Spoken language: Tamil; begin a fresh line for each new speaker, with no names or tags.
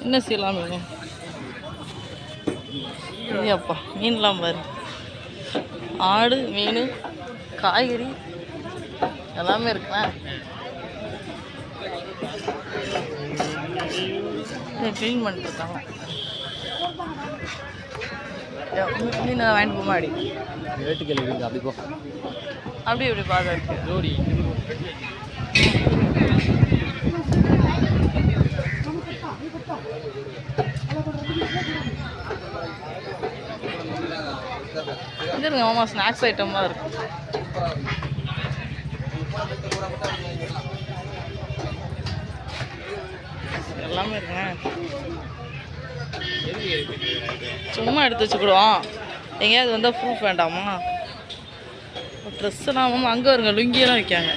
என்ன சீலாம் மீன் அப்பா மீன்லாம் பாரு. ஆடு மீன் காய்கறி எல்லாமே இருக்குண்ணா. க்ளீன் பண்ணிட்டுருக்காங்க. மீன் வாங்கிட்டு போமா அடி
ரேட்டு கேள்வி அப்படி போ.
அப்படி இப்படி பார்த்தா இருக்கு
ஜோடி
இங்கே இருங்க மாமா, ஸ்நாக்ஸ் ஐட்டம்லாம் இருக்கு. எல்லாமே இருக்குங்க. சும்மா எடுத்து வச்சுக்கிடுவோம். எங்கேயாவது வந்தால் ப்ரூஃப் வேண்டாமா? ட்ரெஸ்ஸெல்லாம் மாமா அங்கே வருங்க, லுங்கியெல்லாம் வைக்காங்க.